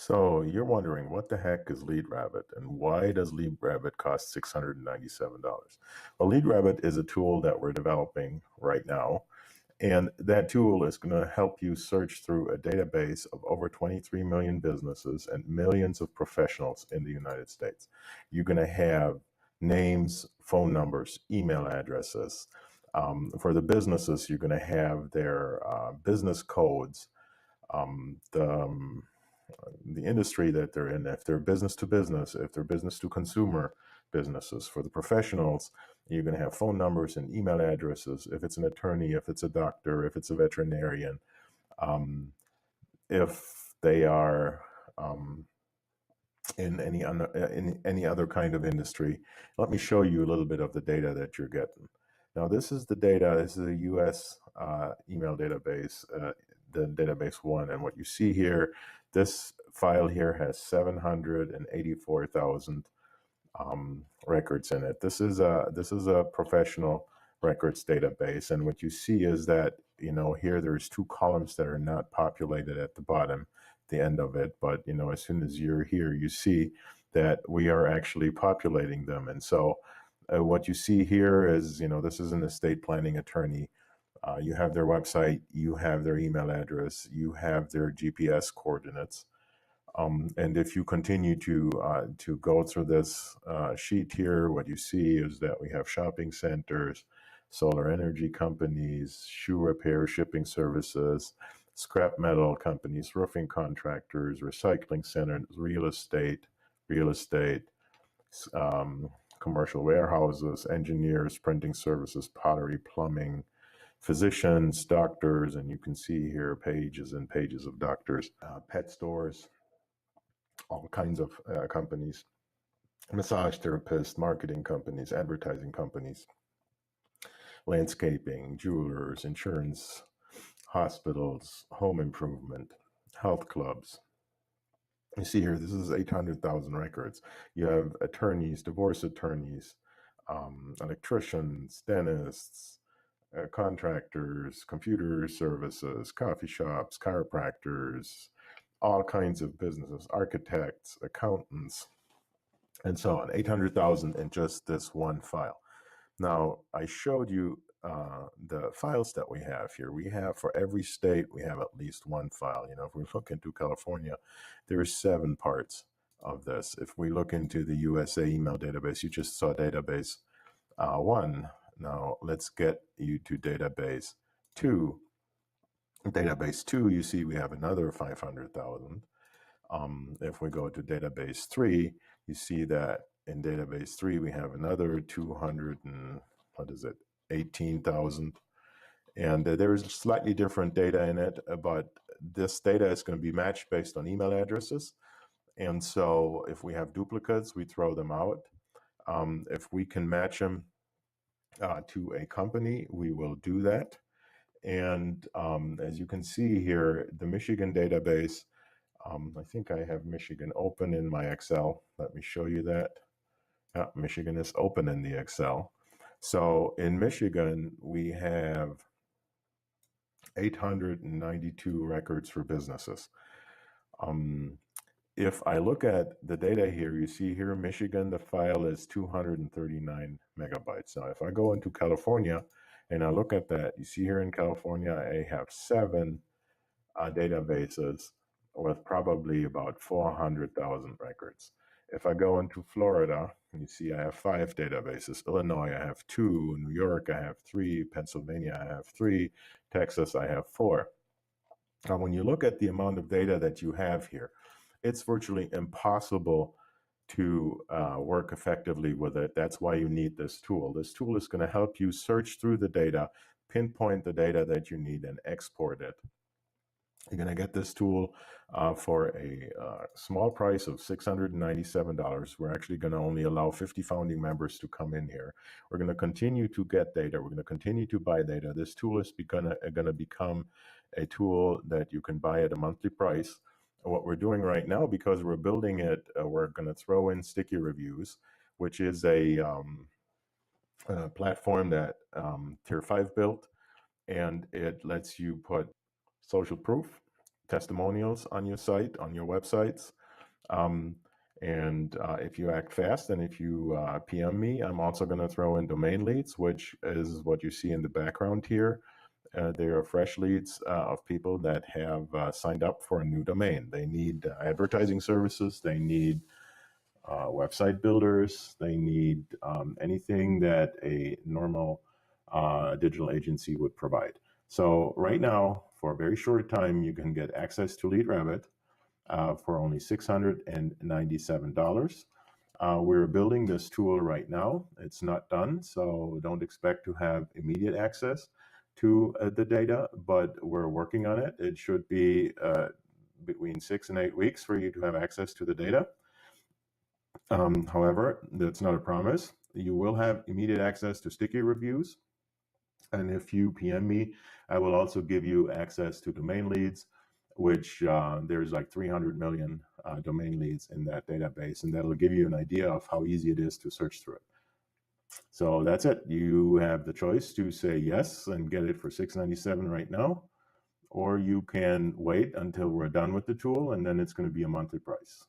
So you're wondering what the heck is LeadRabbit and why does LeadRabbit cost $697? Well, LeadRabbit is a tool that we're developing right now, and that tool is going to help you search through a database of over 23 million businesses and millions of professionals in the United States. You're going to have names, phone numbers, email addresses. For the businesses, you're going to have their business codes, the industry that they're in, if they're business to business, if they're business to consumer businesses. For the professionals, you're going to have phone numbers and email addresses. If it's an attorney, if it's a doctor, if it's a veterinarian, if they are in any other kind of industry. Let me show you a little bit of the data that you're getting. Now, this is the data. This is a U.S. Email database, the database one. And what you see here, this file here has 784,000 records in it. This is a professional records database. And what you see is that, here there's two columns that are not populated at the bottom, the end of it. But, as soon as you're here, you see that we are actually populating them. And so what you see here is, this is an estate planning attorney. You have their website, you have their email address, you have their GPS coordinates. And if you continue to go through this sheet here, what you see is that we have shopping centers, solar energy companies, shoe repair, shipping services, scrap metal companies, roofing contractors, recycling centers, real estate, commercial warehouses, engineers, printing services, pottery, plumbing, physicians, doctors, and you can see here pages and pages of doctors, pet stores, all kinds of companies, massage therapists, marketing companies, advertising companies, landscaping, jewelers, insurance, hospitals, home improvement, health clubs. You see here, this is 800,000 records. You have attorneys, divorce attorneys, electricians, dentists, contractors, computer services, coffee shops, chiropractors, all kinds of businesses, architects, accountants, and so on. 800,000 in just this one file. Now, I showed you the files that we have here. We have, for every state, we have at least one file. If we look into California, there are 7 parts of this. If we look into the USA email database, you just saw database 1. Now, let's get you to database 2. Database 2, you see we have another 500,000. If we go to database 3, you see that in database 3, we have another 18,000. And there is slightly different data in it, but this data is going to be matched based on email addresses. And so if we have duplicates, we throw them out. If we can match them to a company, we will do that. And as you can see here, the Michigan database, I think I have Michigan open in my Excel. Let me show you that. Yeah, Michigan is open in the Excel. So in Michigan, we have 892 records for businesses. If I look at the data here, you see here in Michigan, the file is 239 megabytes. Now, if I go into California and I look at that, you see here in California, I have 7 databases with probably about 400,000 records. If I go into Florida, you see I have 5 databases. Illinois, I have 2. New York, I have 3. Pennsylvania, I have 3. Texas, I have 4. Now, when you look at the amount of data that you have here, it's virtually impossible to work effectively with it. That's why you need this tool. This tool is going to help you search through the data, pinpoint the data that you need, and export it. You're going to get this tool for a small price of $697. We're actually going to only allow 50 founding members to come in here. We're going to continue to get data. We're going to continue to buy data. This tool is going to become a tool that you can buy at a monthly price. What we're doing right now, because we're building it, we're going to throw in Sticky Reviews, which is a platform that Tier 5 built, and it lets you put social proof testimonials on your site, on your websites. And if you act fast and if you PM me, I'm also going to throw in domain leads, which is what you see in the background here. They are fresh leads of people that have signed up for a new domain. They need advertising services. They need website builders. They need anything that a normal digital agency would provide. So right now, for a very short time, you can get access to LeadRabbit for only $697. We're building this tool right now. It's not done, so don't expect to have immediate access to the data, but we're working on it. It should be between 6 and 8 weeks for you to have access to the data. However, that's not a promise. You will have immediate access to sticky reviews. And if you PM me, I will also give you access to domain leads, which there's like 300 million domain leads in that database. And that'll give you an idea of how easy it is to search through it. So that's it. You have the choice to say yes and get it for $697 right now, or you can wait until we're done with the tool, and then it's going to be a monthly price.